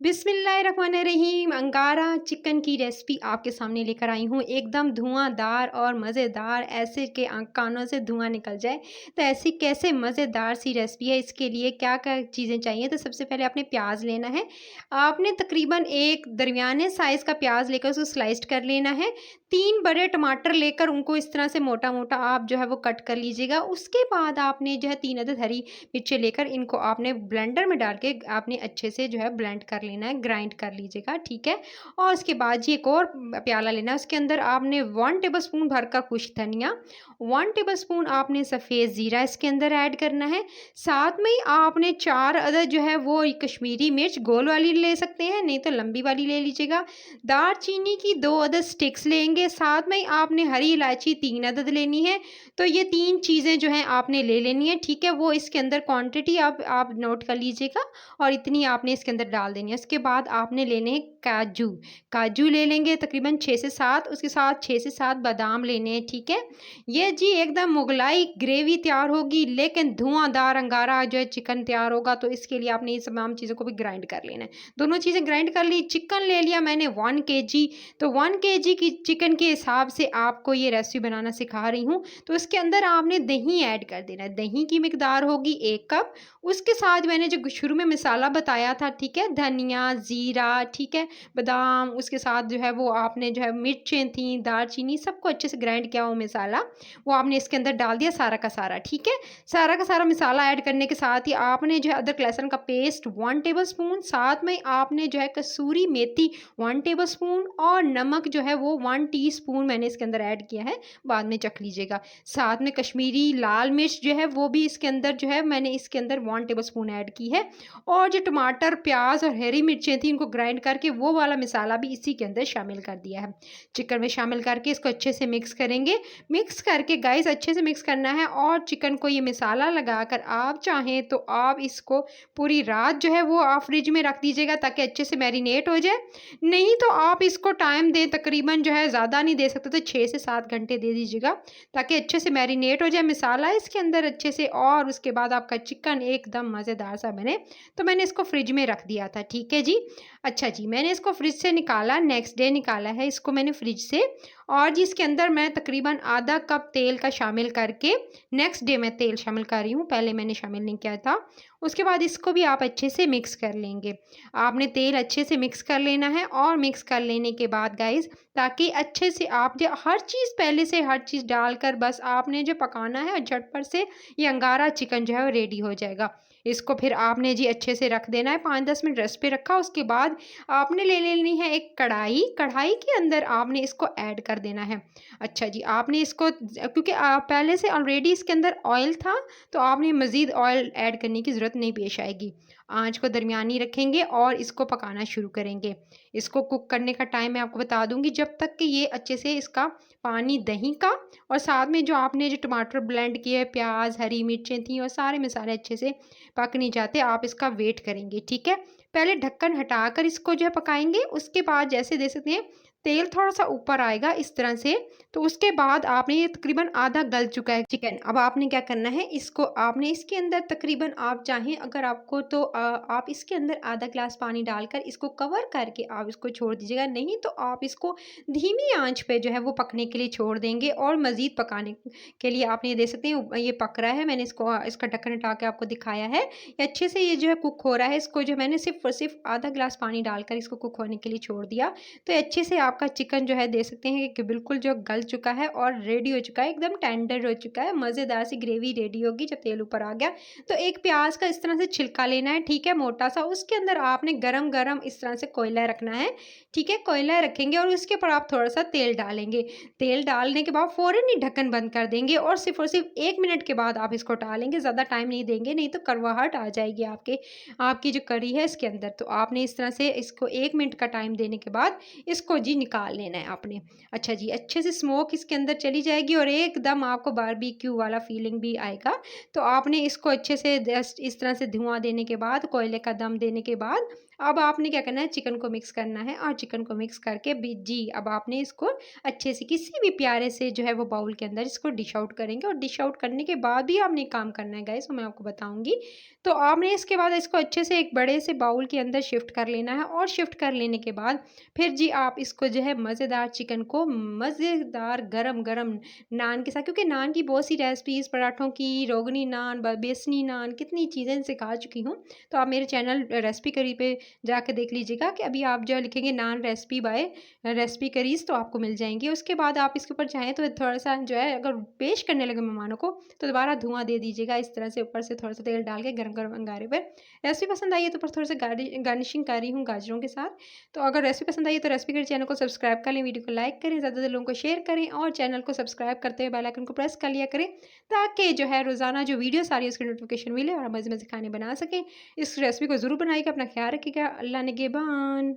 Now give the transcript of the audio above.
बिस्मिल्लाहिर्रहमानिर्रहीम। अंगारा चिकन की रेसिपी आपके सामने लेकर आई हूँ। एकदम धुआंधार और मज़ेदार, ऐसे के कानों से धुआं निकल जाए। तो ऐसी कैसे मज़ेदार सी रेसिपी है, इसके लिए क्या क्या चीज़ें चाहिए। तो सबसे पहले आपने प्याज लेना है। आपने तकरीबन एक दरमियाने साइज़ का प्याज लेकर उसको स्लाइस्ड कर लेना है। 3 बड़े टमाटर लेकर उनको इस तरह से मोटा मोटा आप जो है वो कट कर लीजिएगा। उसके बाद आपने जो है 3 अदद हरी मिर्चें लेकर इनको आपने ब्लेंडर में डाल के आपने अच्छे से जो है ब्लेंड कर लेना है, ग्राइंड कर लीजिएगा, ठीक है। और उसके बाद जी एक और प्याला लेना है, उसके अंदर आपने 1 टेबलस्पून भरकर खुश्क धनिया, 1 टेबलस्पून आपने सफ़ेद ज़ीरा इसके अंदर ऐड करना है। साथ में ही आपने 4 अदद जो है वो कश्मीरी मिर्च गोल वाली ले सकते हैं, नहीं तो लंबी वाली ले लीजिएगा। दालचीनी की 2 अदद स्टिक्स लेंगे। साथ में ही आपने हरी इलायची 3 अदद लेनी है। तो ये 3 चीज़ें जो हैं आपने ले लेनी है, ठीक है। वो इसके अंदर क्वांटिटी आप नोट कर लीजिएगा और इतनी आपने इसके अंदर डाल देनी है। उसके बाद आपने लेने हैं काजू, काजू ले लेंगे तकरीबन 6 से 7, उसके साथ 6 से 7 बादाम लेने हैं, ठीक है। ये जी एकदम मुगलाई ग्रेवी तैयार होगी, लेकिन धुआंधार अंगारा जो है चिकन तैयार होगा। तो इसके लिए आपने ये तमाम चीज़ों को भी ग्राइंड कर लेना है। दोनों चीज़ें ग्राइंड कर ली। चिकन ले लिया मैंने 1 केजी। तो 1 केजी की चिकन के हिसाब से आपको ये रेसिपी बनाना सिखा रही हूँ। तो इसके अंदर आपने दही ऐड कर देना है। दही की मिकदार होगी 1 कप। उसके साथ मैंने जो शुरू में मसाला बताया था, ठीक है, धनिया, ज़ीरा, ठीक है, बादाम, उसके साथ जो है वो आपने जो है मिर्चें थी, दालचीनी, सबको अच्छे से ग्राइंड किया वो मसाला, वो आपने इसके अंदर डाल दिया सारा का सारा, ठीक है। सारा का सारा मसाला ऐड करने के साथ ही आपने जो है अदरक लहसुन का पेस्ट 1 टेबलस्पून, साथ में आपने जो है कसूरी मेथी 1 टेबलस्पून और नमक जो है वो 1 टीस्पून मैंने इसके अंदर ऐड किया है, बाद में चख लीजिएगा। साथ में कश्मीरी लाल मिर्च जो है वो भी इसके अंदर जो है मैंने इसके अंदर 1 टेबलस्पून ऐड की है। और जो टमाटर, प्याज और हरी मिर्चें थी इनको ग्राइंड करके वो वाला मसाला भी इसी के अंदर शामिल कर दिया है। चिकन में शामिल करके इसको अच्छे से मिक्स करेंगे। मिक्स करके गाइस अच्छे से मिक्स करना है और चिकन को ये मसाला लगाकर आप चाहें तो आप इसको पूरी रात जो है वो आप फ्रिज में रख दीजिएगा ताकि अच्छे से मैरिनेट हो जाए। नहीं तो आप इसको टाइम दें, तकरीबन जो है ज़्यादा नहीं दे सकते तो 6 से 7 घंटे दे दीजिएगा ताकि अच्छे से मैरिनेट हो जाए मसाला इसके अंदर अच्छे से। और उसके बाद आपका चिकन एकदम मज़ेदार सा बने। तो मैंने इसको फ्रिज में रख दिया था, ठीक है जी। अच्छा जी, मैंने इसको फ्रिज से निकाला, नेक्स्ट डे निकाला है इसको मैंने फ्रिज से। और जी इसके अंदर मैं तकरीबन आधा कप तेल का शामिल करके नेक्स्ट डे मैं तेल शामिल कर रही हूँ, पहले मैंने शामिल नहीं किया था। उसके बाद इसको भी आप अच्छे से मिक्स कर लेंगे। आपने तेल अच्छे से मिक्स कर लेना है और मिक्स कर लेने के बाद गाइस, ताकि अच्छे से आप जो हर चीज़ पहले से हर चीज़ डालकर बस आपने जो पकाना है और झटपट से ये अंगारा चिकन जो है वो रेडी हो जाएगा। इसको फिर आपने जी अच्छे से रख देना है, 5-10 मिनट रेस्ट पे रखा। उसके बाद आपने ले लेनी है एक कढ़ाई, कढ़ाई के अंदर आपने इसको ऐड कर देना है। अच्छा जी, आपने इसको क्योंकि पहले से ऑलरेडी इसके अंदर ऑयल था, तो आपने मज़ीद ऑयल ऐड करने की ज़रूरत नहीं पेश आएगी। आँच को दरमियानी रखेंगे और इसको पकाना शुरू करेंगे। इसको कुक करने का टाइम मैं आपको बता दूँगी, जब तक कि ये अच्छे से इसका पानी दही का और साथ में जो आपने जो टमाटर ब्लेंड किए, प्याज, हरी मिर्चें थी और सारे मसाले अच्छे से पक नहीं जाते, आप इसका वेट करेंगे, ठीक है। पहले ढक्कन हटाकर इसको जो है पकाएँगे। उसके बाद जैसे देख सकते हैं तेल थोड़ा-सा ऊपर आएगा इस तरह से, तो उसके बाद आपने ये तकरीबन आधा गल चुका है चिकन। अब आपने क्या करना है, इसको आपने इसके अंदर तकरीबन आप चाहें अगर आपको तो आप इसके अंदर आधा ग्लास पानी डालकर इसको कवर करके आप इसको छोड़ दीजिएगा। नहीं तो आप इसको धीमी आँच पे जो है वो पकने के लिए छोड़ देंगे और मज़ीद पकाने के लिए आपने ये देख सकते हैं ये पक रहा है। मैंने इसको इसका ढक्कन हटा के आपको दिखाया है। ये अच्छे से ये जो है कुक हो रहा है। इसको जो मैंने सिर्फ़ और सिर्फ़ आधा ग्लास पानी डालकर इसको कुक होने के लिए छोड़ दिया। तो अच्छे से आपका चिकन जो है देख सकते हैं कि बिल्कुल जो गल चुका है और रेडी हो चुका है, एकदम टेंडर हो चुका है। मज़ेदार सी ग्रेवी रेडी होगी जब तेल ऊपर आ गया। तो एक प्याज का इस तरह से छिलका लेना है, ठीक है, मोटा सा। उसके अंदर आपने गरम-गरम इस तरह से कोयला रखना है, ठीक है। कोयला रखेंगे और उसके ऊपर आप थोड़ा-सा तेल डालेंगे। तेल डालने के बाद फ़ौरन ही ढक्कन बंद कर देंगे और सिर्फ़ 1 मिनट के बाद आप इसको उठा लेंगे। ज़्यादा टाइम नहीं देंगे, नहीं तो कड़वाहट आ जाएगी आपकी जो करी है इसके अंदर। तो आपने इस तरह से इसको 1 मिनट का टाइम देने के बाद इसको जी निकाल लेना है आपने। अच्छा जी, अच्छे से स्मोक इसके अंदर चली जाएगी और एकदम आपको बारबेक्यू वाला फीलिंग भी आएगा। तो आपने इसको अच्छे से जस्ट इस तरह से धुआँ देने के बाद, कोयले का दम देने के बाद अब आपने क्या करना है, चिकन को मिक्स करना है और चिकन को मिक्स करके भी जी, अब आपने इसको अच्छे से किसी भी प्यारे से जो है वो बाउल के अंदर इसको डिश आउट करेंगे और डिश आउट करने के बाद भी आपने एक काम करना है गाइस, वो मैं आपको बताऊँगी। तो आपने इसके बाद इसको अच्छे से एक बड़े से बाउल के अंदर शिफ्ट कर लेना है और शिफ्ट कर लेने के बाद फिर जी आप इसको जो है मज़ेदार चिकन को मज़ेदार गरम-गरम नान के साथ, क्योंकि नान की बहुत सी रेसिपीज़, पराठों की, रोगनी नान, बेसनी नान, कितनी चीज़ें सिखा चुकी हूँ। तो आप मेरे चैनल रेसिपी करी पे जाके देख लीजिएगा कि अभी आप जो लिखेंगे नान रेसिपी बाय रेसिपी करीज़ तो आपको मिल जाएँगी। उसके बाद आप इसके ऊपर चाहें तो थोड़ा-सा जो है, अगर पेश करने लगे मेहमानों को तो दोबारा धुआँ दे दीजिएगा इस तरह से, ऊपर से थोड़ा-सा तेल डाल के गरम-गरम अंगारे पे। रेसिपी पसंद आई है तो ऊपर थोड़ा-सा गार्निशिंग कर रही हूँ गाजरों के साथ। तो अगर रेसिपी पसंद आई है तो रेसिपी करी चैनल को सब्सक्राइब कर लें, वीडियो को लाइक करें, ज़्यादा से ज़्यादा लोगों को शेयर करें और चैनल को सब्सक्राइब करते हुए बेल आइकन को प्रेस कर लिया करें, ताकि जो है रोज़ाना जो वीडियोज़ आ रही है उसकी नोटिफ़िकेशन मिले और आप मज़े-मज़े खाने बना सकें। इस रेसिपी को ज़रूर बनाइएगा, अपना ख़्याल रखिएगा। अल्लाह निगहबान।